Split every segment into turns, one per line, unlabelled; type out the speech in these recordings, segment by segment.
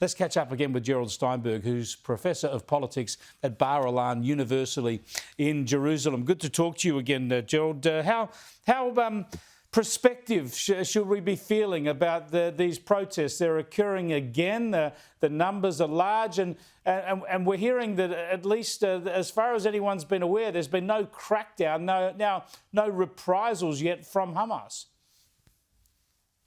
Let's catch up again with Gerald Steinberg, who's Professor of Politics at Bar-Ilan University in Jerusalem. Good to talk to you again, Gerald. How prospective should we be feeling about these protests? They're occurring again. The numbers are large, and we're hearing that, at least as far as anyone's been aware, there's been no crackdown, no reprisals yet from Hamas.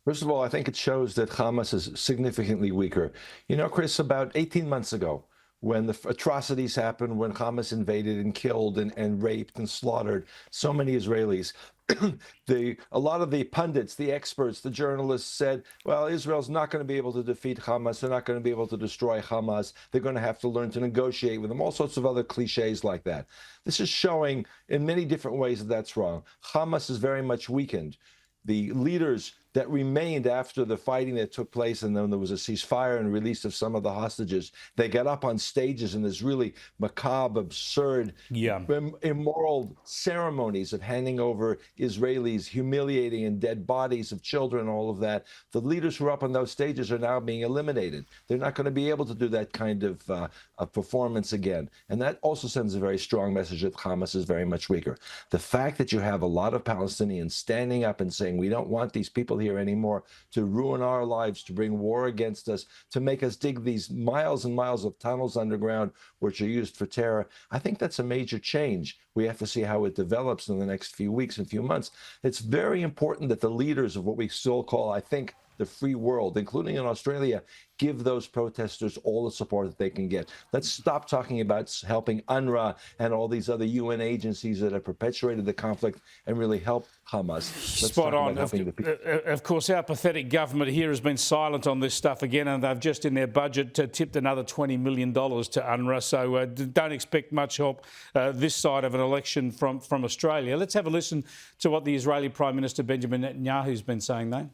First of all, I think it shows that Hamas is significantly weaker. You know, Chris, about 18 months ago, when the atrocities happened, when Hamas invaded and killed and raped and slaughtered so many Israelis, a lot of the pundits, the experts, the journalists said, well, Israel's not going to be able to defeat Hamas. They're not going to be able to destroy Hamas. They're going to have to learn to negotiate with them, all sorts of other cliches like that. This is showing in many different ways that that's wrong. Hamas is very much weakened. The leaders that remained after the fighting that took place, and then there was a ceasefire and release of some of the hostages, they got up on stages in this really macabre, absurd, immoral ceremonies of handing over Israelis, humiliating and dead bodies of children, all of that. The leaders who are up on those stages are now being eliminated. They're not going to be able to do that kind of performance again. And that also sends a very strong message that Hamas is very much weaker. The fact that you have a lot of Palestinians standing up and saying, we don't want these people here anymore to ruin our lives, to bring war against us, to make us dig these miles and miles of tunnels underground, which are used for terror. I think that's a major change. We have to see how it develops in the next few weeks and few months. It's very important that the leaders of what we still call, I think, the free world, including in Australia, give those protesters all the support that they can get. Let's stop talking about helping UNRWA and all these other UN agencies that have perpetuated the conflict and really help Hamas.
Spot on. Of course, our pathetic government here has been silent on this stuff again, and they've just in their budget tipped another $20 million to UNRWA. So don't expect much help this side of an election from Australia. Let's have a listen to what the Israeli Prime Minister Benjamin Netanyahu's been saying, though.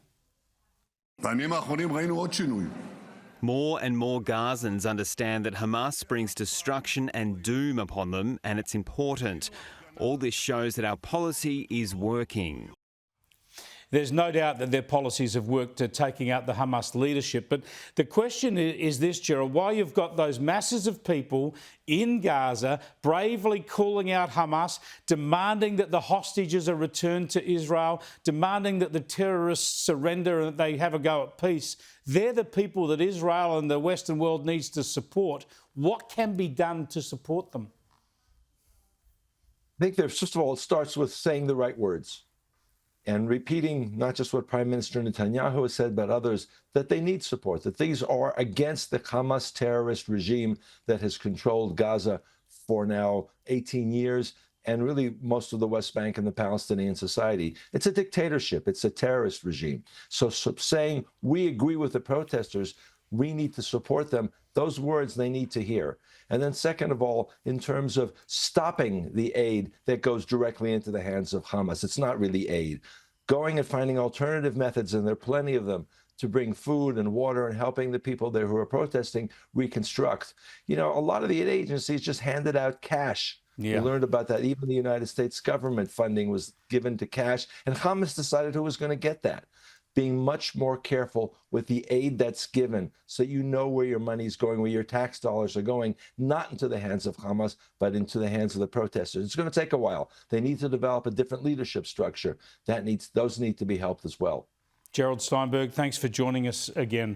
More and more Gazans understand that Hamas brings destruction and doom upon them, and it's important. All this shows that our policy is working.
There's no doubt that their policies have worked to taking out the Hamas leadership. But the question is this, Gerald, why you've got those masses of people in Gaza bravely calling out Hamas, demanding that the hostages are returned to Israel, demanding that the terrorists surrender and that they have a go at peace. They're the people that Israel and the Western world needs to support. What can be done to support them?
I think first of all, it starts with saying the right words and repeating not just what Prime Minister Netanyahu has said, but others, that they need support, that these are against the Hamas terrorist regime that has controlled Gaza for now 18 years, and really most of the West Bank and the Palestinian society. It's a dictatorship. It's a terrorist regime. So saying we agree with the protesters, we need to support them, those words they need to hear. And then second of all, in terms of stopping the aid that goes directly into the hands of Hamas, it's not really aid. Going and finding alternative methods, and there are plenty of them, to bring food and water and helping the people there who are protesting reconstruct. You know, a lot of the aid agencies just handed out cash. We learned about that. Even the United States government funding was given to cash, and Hamas decided who was going to get that. Being much more careful with the aid that's given so you know where your money is going, where your tax dollars are going, not into the hands of Hamas, but into the hands of the protesters. It's going to take a while. They need to develop a different leadership structure. Those need to be helped as well.
Gerald Steinberg, thanks for joining us again.